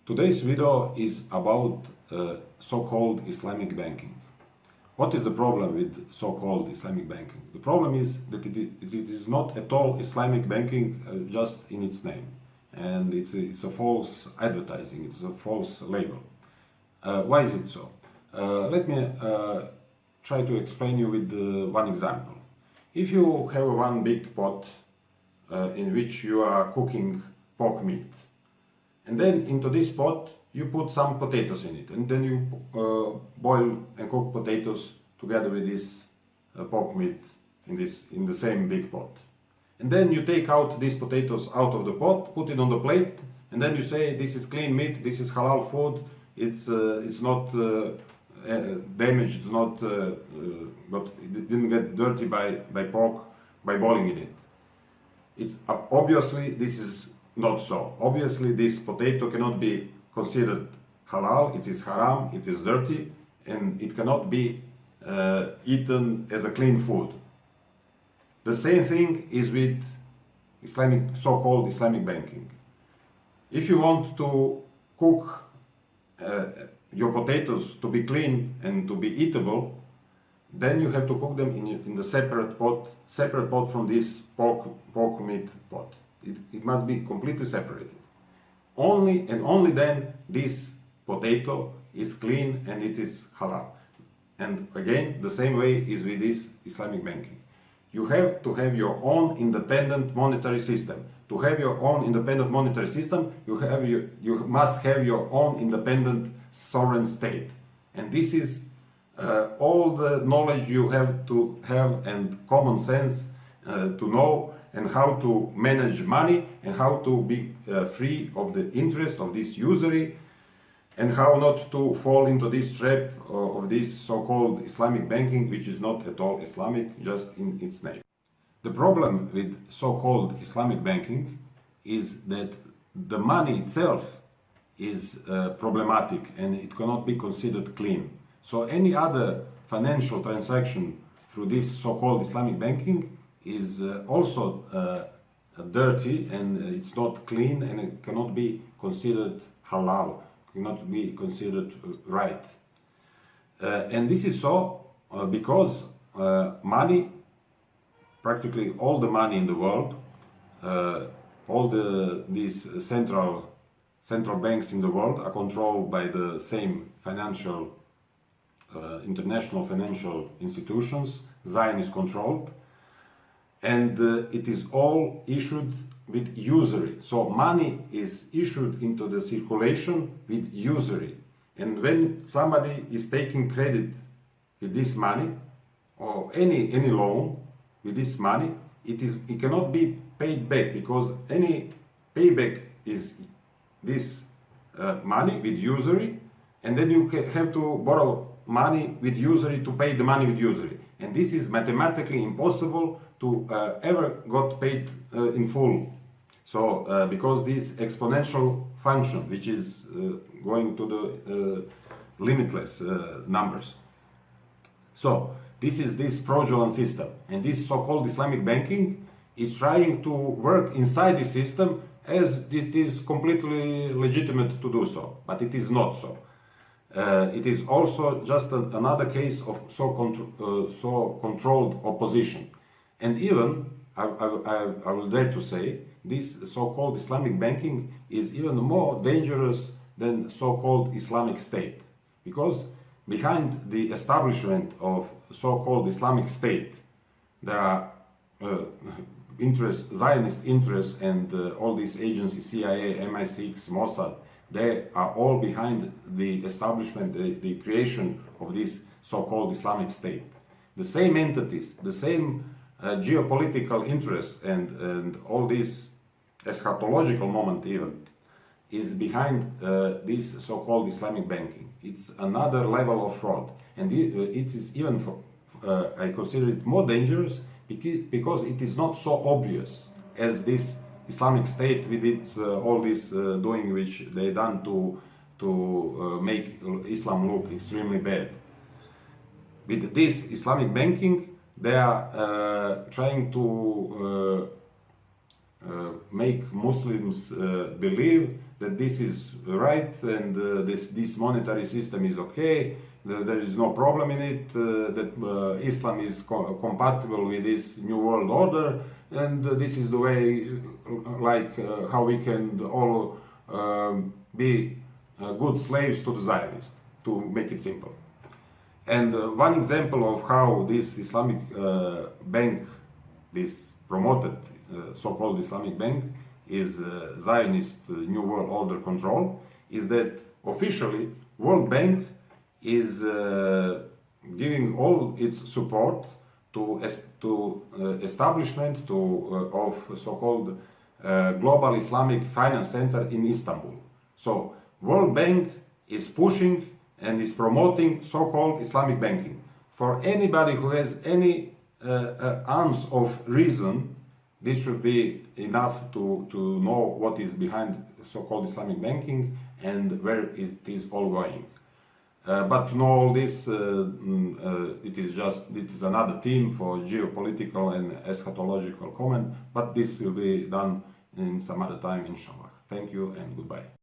Today's video is about so-called Islamic banking. What is the problem with so-called Islamic banking? The problem is that it is not at all Islamic banking just in its name. And it's a false advertising, it's a false label. Why is it so? Let me try to explain you with one example. If you have one big pot in which you are cooking pork meat, and then into this pot you put some potatoes in it, and then you boil and cook potatoes together with this pork meat in the same big pot. And then you take out these potatoes out of the pot, put it on the plate, and then you say this is clean meat, this is halal food, it's not damaged, it's not but it didn't get dirty by pork by boiling in it. It's obviously this is not so. Obviously this potato cannot be considered halal, it is haram, it is dirty, and it cannot be eaten as a clean food. The same thing is with so-called Islamic banking. If you want to cook your potatoes to be clean and to be eatable, then you have to cook them in the separate pot from this pork meat pot. It must be completely separated. Only then this potato is clean and it is halal. And again, the same way is with this Islamic banking. You have to have your own independent monetary system. To have your own independent monetary system, you must have your own independent sovereign state. And this is all the knowledge you have to have and common sense to know and how to manage money and how to be free of the interest of this usury and how not to fall into this trap of this so-called Islamic banking, which is not at all Islamic, just in its name. The problem with so-called Islamic banking is that the money itself is problematic and it cannot be considered clean. So any other financial transaction through this so-called Islamic banking is also dirty and it's not clean and it cannot be considered halal, cannot be considered right. And this is so because money, practically all the money in the world, all these central banks in the world are controlled by the same international financial institutions. Zion is controlled, and it is all issued with usury. So money is issued into the circulation with usury. And when somebody is taking credit with this money or any loan with this money, it cannot be paid back because any payback is this money with usury, and then you have to borrow money with usury to pay the money with usury. And this is mathematically impossible to ever got paid in full. So because this exponential function, which is going to the limitless numbers. So this is this fraudulent system, and this so-called Islamic banking is trying to work inside the system as it is completely legitimate to do so, but it is not so. It is also just another case of so controlled opposition. And even, I will dare to say, this so-called Islamic banking is even more dangerous than so-called Islamic State. Because behind the establishment of so-called Islamic State, there are Zionist interests and all these agencies, CIA, MI6, Mossad, they are all behind the establishment, the creation of this so-called Islamic State. The same entities, the same geopolitical interests and all this eschatological moment even is behind this so-called Islamic banking. It's another level of fraud, and it is even, I consider it more dangerous because it is not so obvious as this Islamic State with its all this doing which they done to make Islam look extremely bad. With this Islamic banking, they are trying to make Muslims believe that this is right and this monetary system is okay, that there is no problem in it, that Islam is compatible with this new world order, and this is the way, like how we can all be good slaves to the Zionists, to make it simple. And one example of how this Islamic bank, this promoted so-called Islamic bank, is Zionist New World Order control, is that officially World Bank is giving all its support to establishment of so-called Global Islamic Finance Center in Istanbul. So World Bank is pushing and is promoting so-called Islamic banking. For anybody who has any ounce of reason, this should be enough to know what is behind so-called Islamic banking and where it is all going. But to know all this, it is another theme for geopolitical and eschatological comment, but this will be done in some other time, inshallah. Thank you and goodbye.